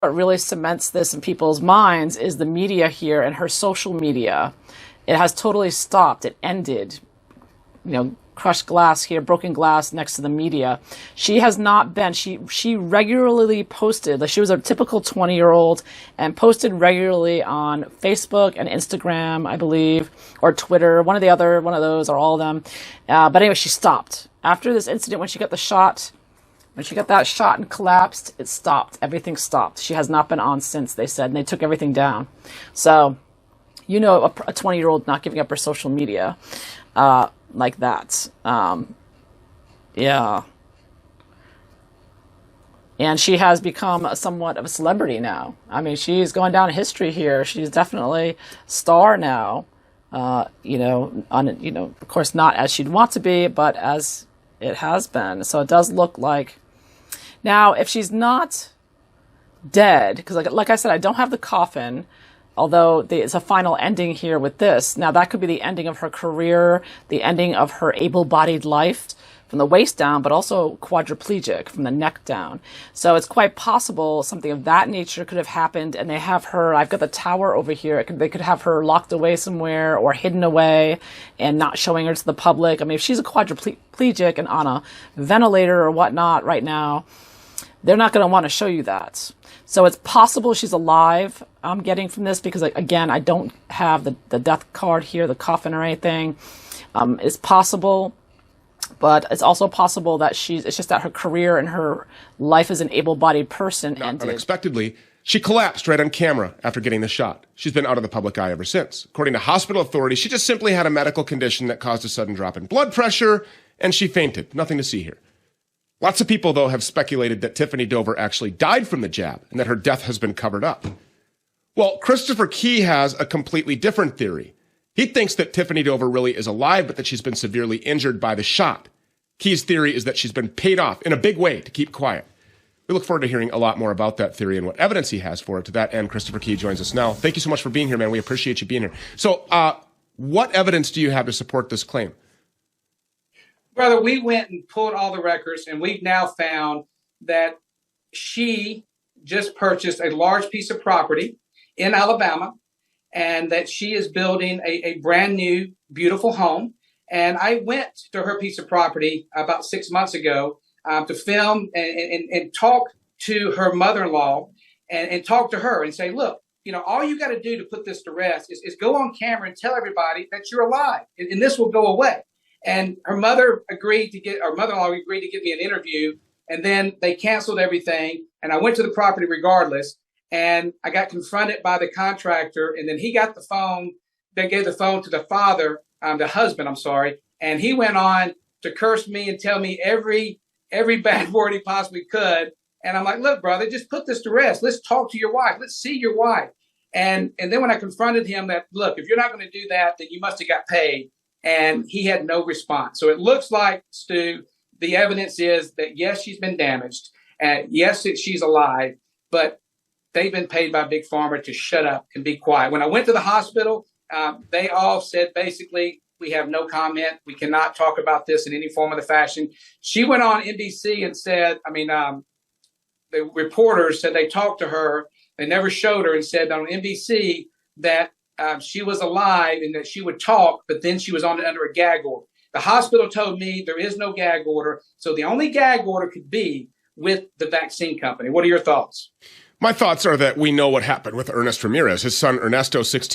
what really cements this in people's minds is the media here and her social media. It has totally stopped. It ended. Crushed glass here, broken glass next to the media. She has not been, she regularly posted, like she was a typical 20-year-old and posted regularly on Facebook and Instagram, I believe, or Twitter, one of those, or all of them. But anyway, she stopped. After this incident, when she got that shot and collapsed, it stopped. Everything stopped. She has not been on since, they said, and they took everything down. So, a 20-year-old not giving up her social media. Like that. Yeah. And she has become somewhat of a celebrity now. I mean, she's going down in history here. She's definitely a star now. Of course not as she'd want to be, but as it has been. So it does look like. Now, if she's not dead, because like I said, I don't have the coffin, although it's a final ending here with this. Now, that could be the ending of her career, the ending of her able-bodied life from the waist down, but also quadriplegic from the neck down. So it's quite possible something of that nature could have happened, and they have her, I've got the tower over here, they could have her locked away somewhere or hidden away and not showing her to the public. I mean, if she's a quadriplegic and on a ventilator or whatnot right now, they're not going to want to show you that. So it's possible she's alive, I'm getting from this, because, again, I don't have the death card here, the coffin or anything. It's possible, but it's also possible that it's just that her career and her life as an able-bodied person ended. Unexpectedly, she collapsed right on camera after getting the shot. She's been out of the public eye ever since. According to hospital authorities, she just simply had a medical condition that caused a sudden drop in blood pressure, and she fainted. Nothing to see here. Lots of people, though, have speculated that Tiffany Dover actually died from the jab and that her death has been covered up. Well, Christopher Key has a completely different theory. He thinks that Tiffany Dover really is alive, but that she's been severely injured by the shot. Key's theory is that she's been paid off in a big way to keep quiet. We look forward to hearing a lot more about that theory and what evidence he has for it. To that end, Christopher Key joins us now. Thank you so much for being here, man. We appreciate you being here. So, what evidence do you have to support this claim? Brother, we went and pulled all the records, and we've now found that she just purchased a large piece of property in Alabama, and that she is building a brand new, beautiful home. And I went to her piece of property about 6 months ago to film and talk to her mother-in-law and talk to her and say, look, all you got to do to put this to rest is go on camera and tell everybody that you're alive, and this will go away. And her mother-in-law agreed to give me an interview, and then they canceled everything. And I went to the property regardless, and I got confronted by the contractor, and then he got the phone. They gave the phone to the father, the husband, I'm sorry, and he went on to curse me and tell me every bad word he possibly could. And I'm like, look, brother, just put this to rest. Let's talk to your wife. Let's see your wife. And then when I confronted him that, look, if you're not going to do that, then you must have got paid. And he had no response. So it looks like, Stu, the evidence is that, yes, she's been damaged. And yes, she's alive, but they've been paid by Big Pharma to shut up and be quiet. When I went to the hospital, they all said, basically, we have no comment. We cannot talk about this in any form of the fashion. She went on NBC and said, the reporters said they talked to her. They never showed her, and said on NBC that she was alive and that she would talk, but then she was under a gag order. The hospital told me there is no gag order. So the only gag order could be with the vaccine company. What are your thoughts? My thoughts are that we know what happened with Ernest Ramirez. His son, Ernesto, 16